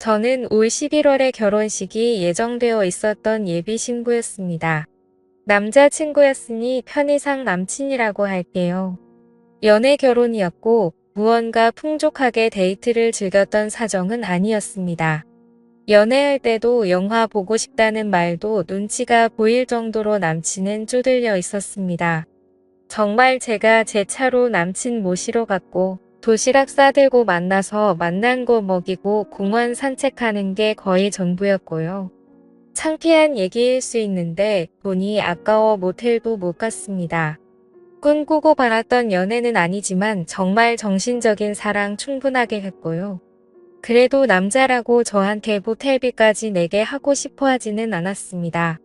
저는 올 11월에 결혼식이 예정되어 있었던 예비 신부였습니다. 남자친구였으니 편의상 남친이라고 할게요. 연애 결혼이었고 무언가 풍족하게 데이트를 즐겼던 사정은 아니었습니다. 연애할 때도 영화 보고 싶다는 말도 눈치가 보일 정도로 남친은 쪼들려 있었습니다. 정말 제가 제 차로 남친 모시러 갔고 도시락 싸들고 만나서 만난 거 먹이고 공원 산책하는 게 거의 전부였고요. 창피한 얘기일 수 있는데 돈이 아까워 모텔도 못 갔습니다. 꿈꾸고 바랐던 연애는 아니지만 정말 정신적인 사랑 충분하게 했고요. 그래도 남자라고 저한테 모텔비까지 내게 하고 싶어 하지는 않았습니다.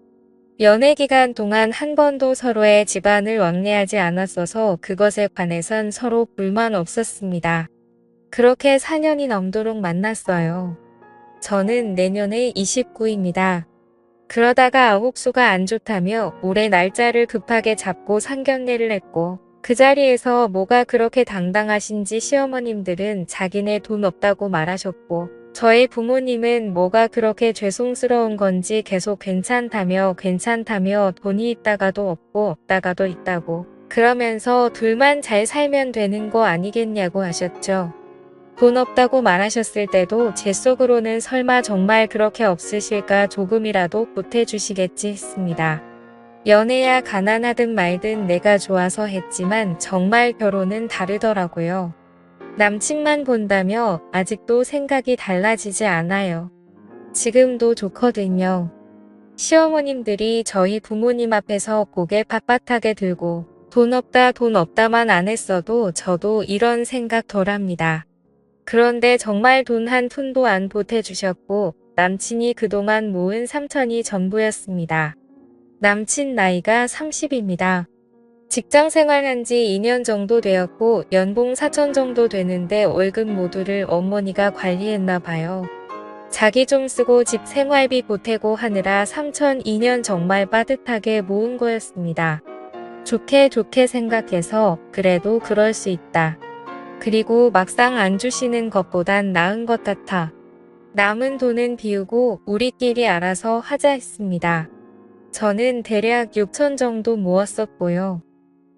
연애 기간 동안 한 번도 서로의 집안을 왕래하지 않았어서 그것에 관해선 서로 불만 없었습니다. 그렇게 4년이 넘도록 만났어요. 저는 내년에 29입니다. 그러다가 아홉수가 안 좋다며 올해 날짜를 급하게 잡고 상견례를 했고 그 자리에서 뭐가 그렇게 당당하신지 시어머님들은 자기네 돈 없다고 말하셨고 저희 부모님은 뭐가 그렇게 죄송스러운 건지 계속 괜찮다며 돈이 있다가도 없고 없다가도 있다고 그러면서 둘만 잘 살면 되는 거 아니겠냐고 하셨죠. 돈 없다고 말하셨을 때도 제 속으로는 설마 정말 그렇게 없으실까 조금이라도 보태주시겠지 했습니다. 연애야 가난하든 말든 내가 좋아서 했지만 정말 결혼은 다르더라고요. 남친만 본다며 아직도 생각이 달라지지 않아요. 지금도 좋거든요. 시어머님들이 저희 부모님 앞에서 고개 빳빳하게 들고 돈 없다 돈 없다만 안 했어도 저도 이런 생각 덜합니다. 그런데 정말 돈 한 푼도 안 보태주셨고 남친이 그동안 모은 3천이 전부였습니다. 남친 나이가 30입니다. 직장 생활한 지 2년 정도 되었고 연봉 4천 정도 되는데 월급 모두를 어머니가 관리했나 봐요. 자기 좀 쓰고 집 생활비 보태고 하느라 3천 2년 정말 빠듯하게 모은 거였습니다. 좋게 생각해서 그래도 그럴 수 있다. 그리고 막상 안 주시는 것보단 나은 것 같아. 남은 돈은 비우고 우리끼리 알아서 하자 했습니다. 저는 대략 6천 정도 모았었고요.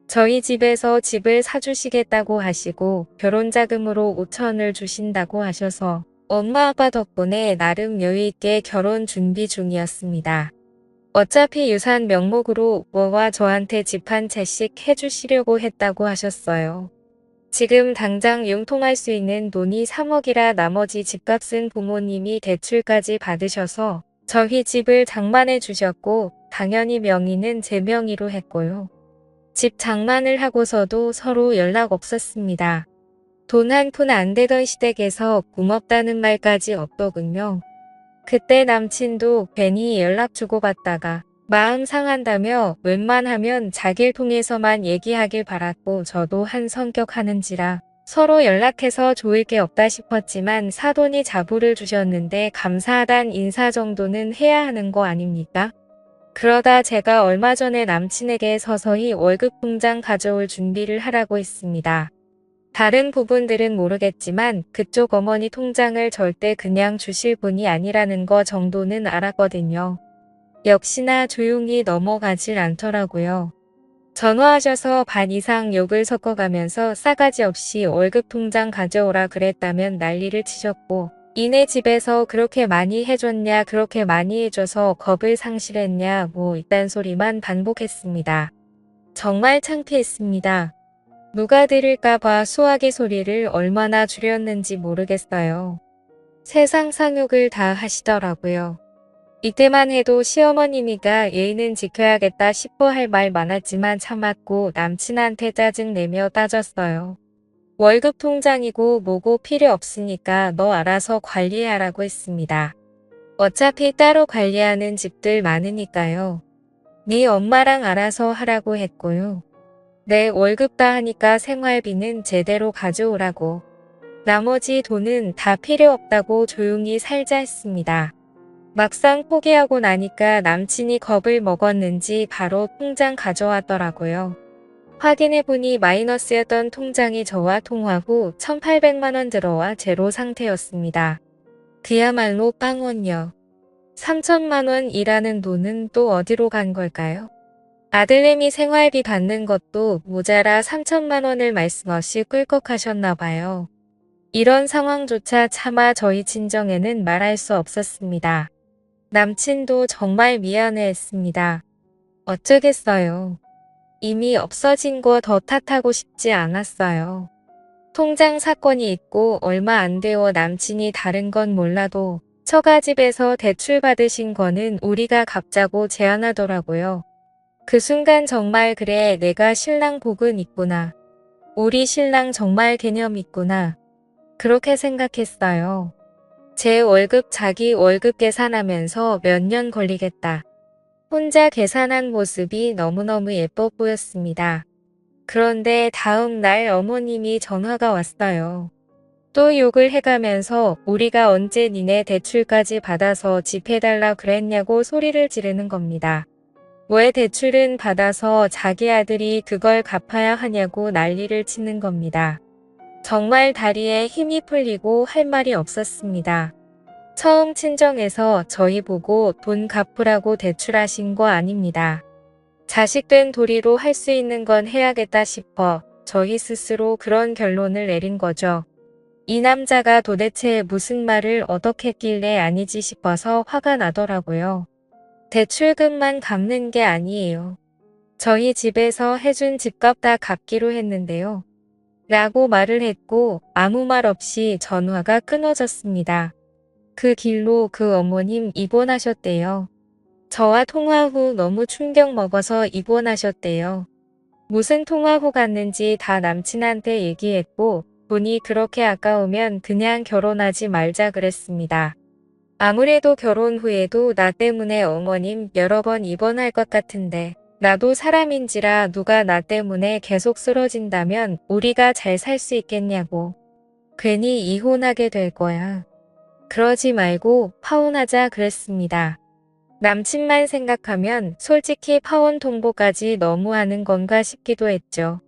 저희 집에서 집을 사주시겠다고 하시고 결혼자금으로 5천을 주신다고 하셔서 엄마 아빠 덕분에 나름 여유있게 결혼 준비 중이었습니다. 어차피 유산 명목으로 뭐와 저한테 집 한 채씩 해주시려고 했다고 하셨어요. 지금 당장 융통할 수 있는 돈이 3억이라 나머지 집값은 부모님이 대출까지 받으셔서 저희 집을 장만해 주셨고 당연히 명의는 제 명의로 했고요. 집 장만을 하고서도 서로 연락 없었습니다. 돈 한 푼 안 되던 시댁에서 고맙다는 말까지 없더군요. 그때 남친도 괜히 연락 주고받다가 마음 상한다며 웬만하면 자기를 통해서만 얘기하길 바랐고 저도 한 성격 하는지라 서로 연락해서 좋을 게 없다 싶었지만 사돈이 자부를 주셨는데 감사하단 인사 정도는 해야 하는 거 아닙니까? 그러다 제가 얼마 전에 남친에게 서서히 월급 통장 가져올 준비를 하라고 했습니다. 다른 부분들은 모르겠지만 그쪽 어머니 통장을 절대 그냥 주실 분이 아니라는 거 정도는 알았거든요. 역시나 조용히 넘어가질 않더라고요. 전화하셔서 반 이상 욕을 섞어가면서 싸가지 없이 월급 통장 가져오라 그랬다면 난리를 치셨고 이네 집에서 그렇게 많이 해줬냐 그렇게 많이 해줘서 겁을 상실했냐 뭐 이딴 소리만 반복했습니다. 정말 창피했습니다. 누가 들을까봐 수화기 소리를 얼마나 줄였는지 모르겠어요. 세상 상욕을 다 하시더라고요. 이때만 해도 시어머님이가 예의는 지켜야겠다 싶어 할 말 많았지만 참았고 남친한테 짜증내며 따졌어요. 월급 통장이고 뭐고 필요 없으니까 너 알아서 관리하라고 했습니다. 어차피 따로 관리하는 집들 많으니까요. 네 엄마랑 알아서 하라고 했고요. 내 월급 다 하니까 생활비는 제대로 가져오라고. 나머지 돈은 다 필요 없다고 조용히 살자 했습니다. 막상 포기하고 나니까 남친이 겁을 먹었는지 바로 통장 가져왔더라고요. 확인해보니 마이너스였던 통장이 저와 통화 후 1,800만 원 들어와 제로 상태였습니다. 그야말로 빵원요. 3천만 원이라는 돈은 또 어디로 간 걸까요? 아들내미 생활비 받는 것도 모자라 3천만 원을 말씀 없이 꿀꺽하셨나 봐요. 이런 상황조차 차마 저희 친정에는 말할 수 없었습니다. 남친도 정말 미안해했습니다. 어쩌겠어요. 이미 없어진 거 더 탓하고 싶지 않았어요. 통장 사건이 있고 얼마 안 되어 남친이 다른 건 몰라도 처가집에서 대출 받으신 거는 우리가 갚자고 제안하더라고요. 그 순간 정말 그래 내가 신랑 복은 있구나. 우리 신랑 정말 개념 있구나. 그렇게 생각했어요. 제 월급 자기 월급 계산하면서 몇 년 걸리겠다. 혼자 계산한 모습이 너무너무 예뻐 보였습니다. 그런데 다음 날 어머님이 전화가 왔어요. 또 욕을 해가면서 우리가 언제 니네 대출까지 받아서 집 해달라 그랬냐고 소리를 지르는 겁니다. 왜 대출은 받아서 자기 아들이 그걸 갚아야 하냐고 난리를 치는 겁니다. 정말 다리에 힘이 풀리고 할 말이 없었습니다. 처음 친정에서 저희 보고 돈 갚으라고 대출하신 거 아닙니다. 자식된 도리로 할 수 있는 건 해야겠다 싶어 저희 스스로 그런 결론을 내린 거죠. 이 남자가 도대체 무슨 말을 어떻게 했길래 아니지 싶어서 화가 나더라고요. 대출금만 갚는 게 아니에요. 저희 집에서 해준 집값 다 갚기로 했는데요. 라고 말을 했고 아무 말 없이 전화가 끊어졌습니다. 그 길로 그 어머님 입원하셨대요. 저와 통화 후 너무 충격 먹어서 입원하셨대요. 무슨 통화 후 갔는지 다 남친한테 얘기했고 돈이 그렇게 아까우면 그냥 결혼하지 말자 그랬습니다. 아무래도 결혼 후에도 나 때문에 어머님 여러 번 입원할 것 같은데 나도 사람인지라 누가 나 때문에 계속 쓰러진다면 우리가 잘 살 수 있겠냐고. 괜히 이혼하게 될 거야. 그러지 말고 파혼하자 그랬습니다. 남친만 생각하면 솔직히 파혼 통보까지 너무하는 건가 싶기도 했죠.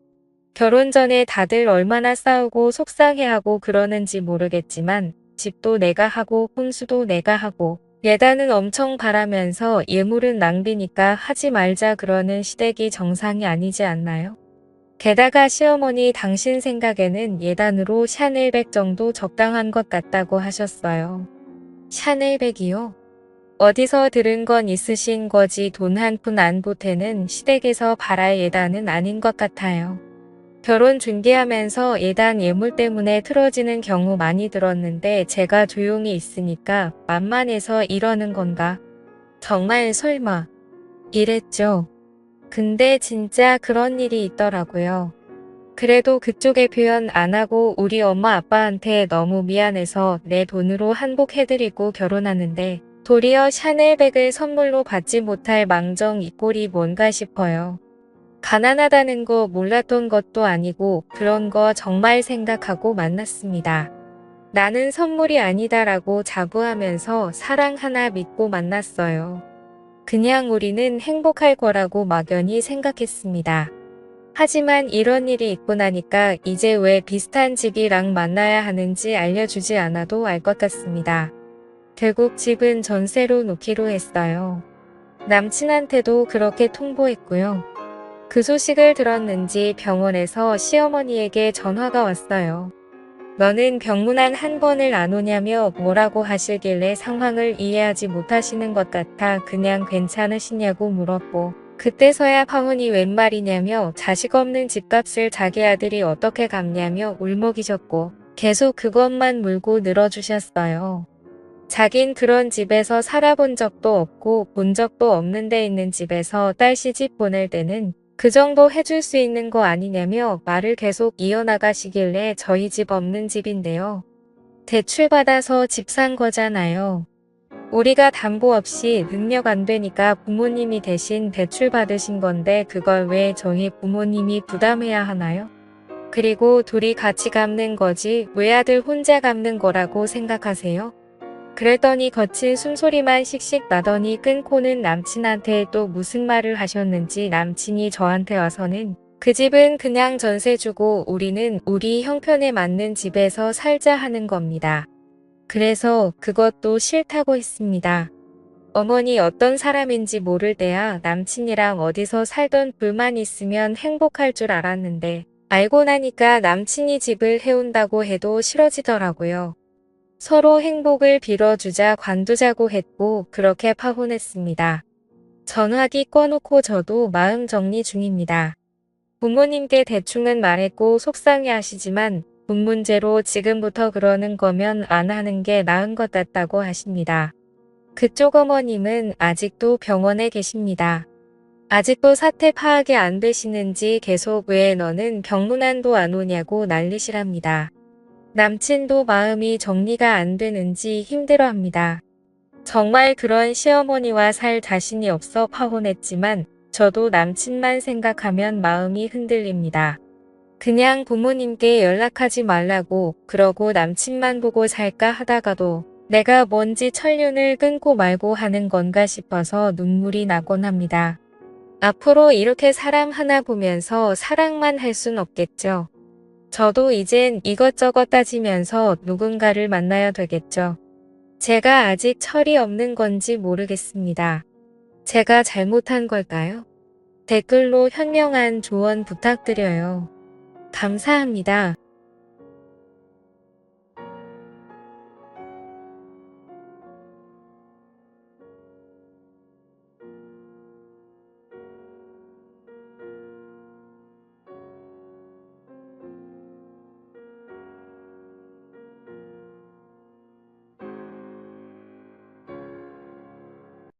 결혼 전에 다들 얼마나 싸우고 속상해하고 그러는지 모르겠지만 집도 내가 하고 혼수도 내가 하고 예단은 엄청 바라면서 예물은 낭비니까 하지 말자 그러는 시댁이 정상이 아니지 않나요? 게다가 시어머니 당신 생각에는 예단으로 샤넬백 정도 적당한 것 같다고 하셨어요. 샤넬백이요? 어디서 들은 건 있으신 거지 돈 한 푼 안 보태는 시댁에서 바랄 예단은 아닌 것 같아요. 결혼 준비하면서 예단 예물 때문에 틀어지는 경우 많이 들었는데 제가 조용히 있으니까 만만해서 이러는 건가? 정말 설마. 이랬죠. 근데 진짜 그런 일이 있더라고요. 그래도 그쪽에 표현 안 하고 우리 엄마 아빠한테 너무 미안해서 내 돈으로 한복해드리고 결혼하는데 도리어 샤넬백을 선물로 받지 못할 망정 이 꼴이 뭔가 싶어요. 가난하다는 거 몰랐던 것도 아니고 그런 거 정말 생각하고 만났습니다. 나는 선물이 아니다라고 자부하면서 사랑 하나 믿고 만났어요. 그냥 우리는 행복할 거라고 막연히 생각했습니다. 하지만 이런 일이 있고 나니까 이제 왜 비슷한 집이랑 만나야 하는지 알려주지 않아도 알 것 같습니다. 결국 집은 전세로 놓기로 했어요. 남친한테도 그렇게 통보했고요. 그 소식을 들었는지 병원에서 시어머니에게 전화가 왔어요. 너는 병문안 한 번을 안 오냐며 뭐라고 하시길래 상황을 이해하지 못하시는 것 같아 그냥 괜찮으시냐고 물었고 그때서야 파혼이 웬 말이냐며 자식 없는 집값을 자기 아들이 어떻게 갚냐며 울먹이셨고 계속 그것만 물고 늘어주셨어요. 자긴 그런 집에서 살아본 적도 없고 본 적도 없는 데 있는 집에서 딸 시집 보낼 때는 그 정도 해줄 수 있는 거 아니냐며 말을 계속 이어나가시길래 저희 집 없는 집인데요. 대출 받아서 집 산 거잖아요. 우리가 담보 없이 능력 안 되니까 부모님이 대신 대출 받으신 건데 그걸 왜 저희 부모님이 부담해야 하나요? 그리고 둘이 같이 갚는 거지 왜 아들 혼자 갚는 거라고 생각하세요? 그랬더니 거친 숨소리만 씩씩 나더니 끊고는 남친한테 또 무슨 말을 하셨는지 남친이 저한테 와서는 그 집은 그냥 전세 주고 우리는 우리 형편에 맞는 집에서 살자 하는 겁니다. 그래서 그것도 싫다고 했습니다. 어머니 어떤 사람인지 모를 때야 남친이랑 어디서 살던 불만 있으면 행복할 줄 알았는데 알고 나니까 남친이 집을 해온다고 해도 싫어지더라고요. 서로 행복을 빌어주자 관두자고 했고 그렇게 파혼했습니다. 전화기 꺼놓고 저도 마음 정리 중입니다. 부모님께 대충은 말했고 속상해하시지만 돈 문제로 지금부터 그러는 거면 안 하는 게 나은 것 같다고 하십니다. 그쪽 어머님은 아직도 병원에 계십니다. 아직도 사태 파악이 안 되시는지 계속 왜 너는 병문안도 안 오냐고 난리시랍니다. 남친도 마음이 정리가 안 되는지 힘들어합니다. 정말 그런 시어머니와 살 자신이 없어 파혼했지만 저도 남친만 생각하면 마음이 흔들립니다. 그냥 부모님께 연락하지 말라고 그러고 남친만 보고 살까 하다가도 내가 뭔지 천륜을 끊고 말고 하는 건가 싶어서 눈물이 나곤 합니다. 앞으로 이렇게 사람 하나 보면서 사랑만 할 순 없겠죠. 저도 이젠 이것저것 따지면서 누군가를 만나야 되겠죠. 제가 아직 철이 없는 건지 모르겠습니다. 제가 잘못한 걸까요? 댓글로 현명한 조언 부탁드려요. 감사합니다.